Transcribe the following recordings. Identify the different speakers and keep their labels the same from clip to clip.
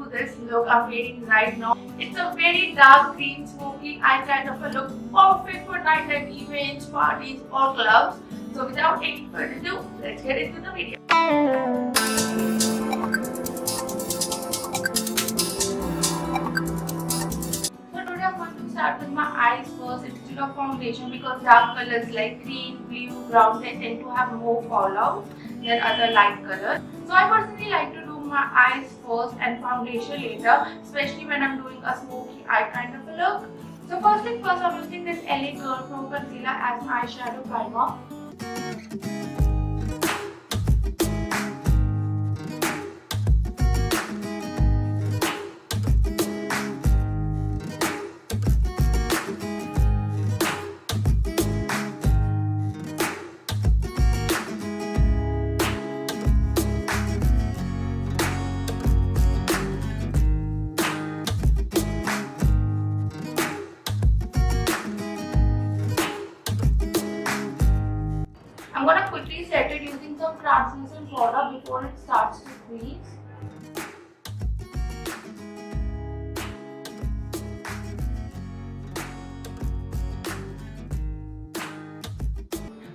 Speaker 1: to this look I'm wearing right now. It's a very dark green smoky eye kind of a look, perfect for nighttime events, parties or clubs. So without any further ado, let's get into the video. So today I'm going to start with my eyes first instead of foundation because dark colors like green, blue, brown they tend to have more fallout than other light colors. So I personally like to do my eyes first and foundation later, especially when I'm doing a smoky eye kind of a look. So first thing first, I'm using this LA Girl from concealer as my eyeshadow primer. I'm going to quickly set it using some translucent powder before it starts to crease.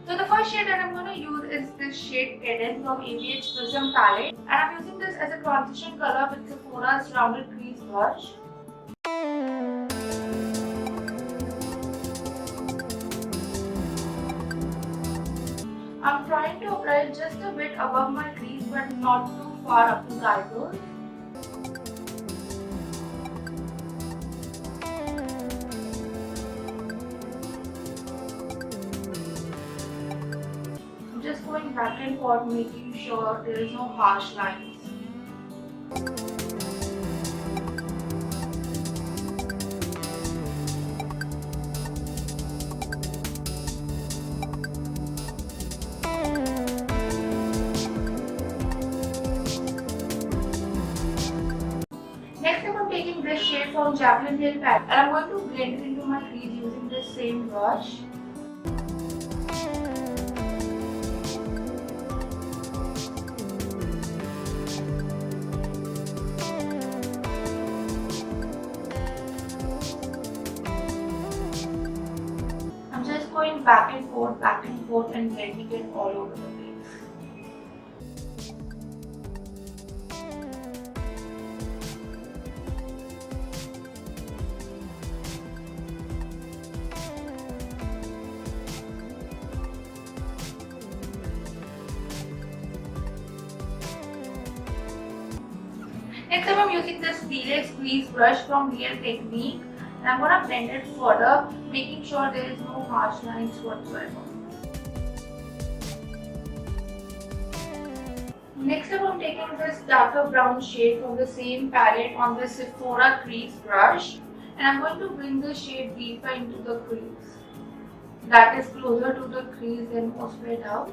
Speaker 1: So the first shade that I'm going to use is this shade Hidden from ABH Prism Palette, and I'm using this as a transition color with Sephora's rounded crease brush. I'm trying to apply it just a bit above my crease but not too far up to the eyebrows. I'm just going back and forth making sure there is no harsh lines. Next up, I'm taking this shade from Jaclyn Palette and I'm going to blend it into my crease using this same brush. I'm just going back and forth and blending it all over the place. Next up, I'm using this Pallete squeeze brush from Real Technique and I'm going to blend it further, making sure there is no harsh lines whatsoever. Next up, I'm taking this darker brown shade from the same palette on the Sephora crease brush and I'm going to bring the shade deeper into the crease. That is closer to the crease and more spread out.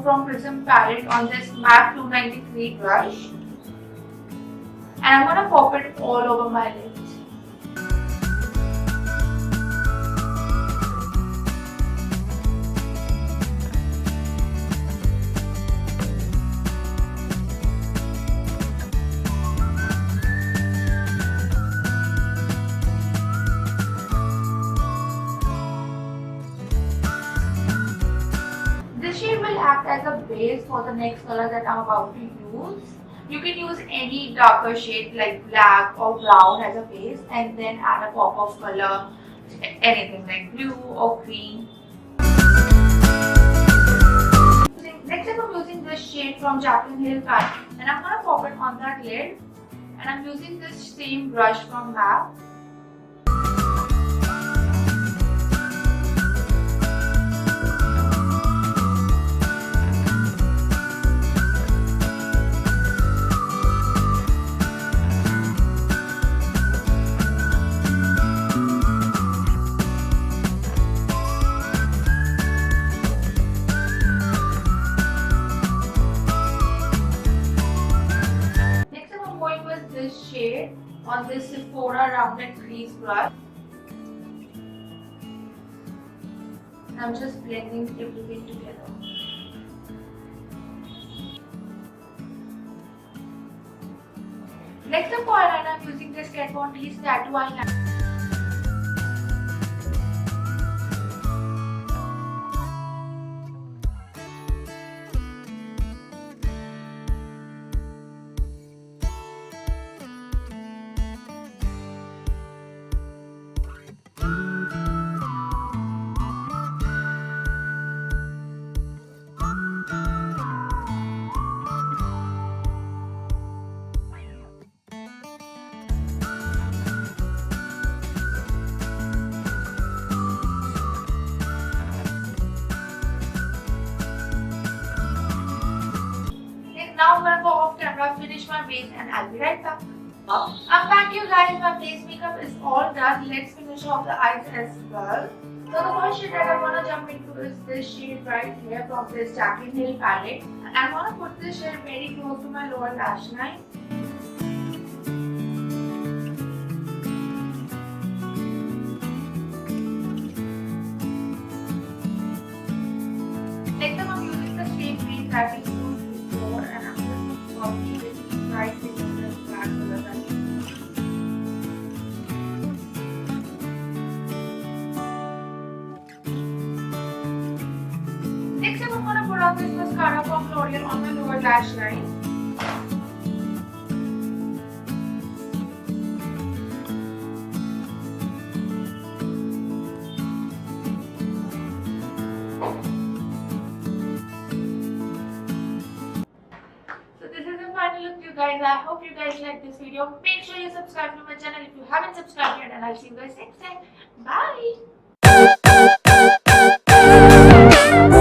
Speaker 1: From Prism palette on this MAC 293 brush and I'm going to pop it all over my lids. Act as a base for the next color that I'm about to use. You can use any darker shade like black or brown as a base and then add a pop of color, anything like blue or green. Next up, I'm using this shade from Jaclyn Palette and I'm going to pop it on that lid and I'm using this same brush from MAC. on this Sephora rounded crease brush. I'm just blending everything together. Next up for eyeliner, I'm using this D Tattoo Eyeliner. Now I'm gonna go off camera, finish my base, and I'll be right back. I'm back, you guys. My base makeup is all done. Let's finish off the eyes as well. So the first shade that I'm gonna jump into is this shade right here from this Jaclyn palette. And I'm gonna put this shade very close to my lower lash line. Next up, I'm using the same crease that we used before, and I'm just copying it right into this black color that we used. Next up, I'm gonna put on this mascara from L'Oreal on my lower lash line. Final look, you guys. I hope you guys like this video. Make sure you subscribe to my channel if you haven't subscribed yet, and I'll see you guys next time. Bye.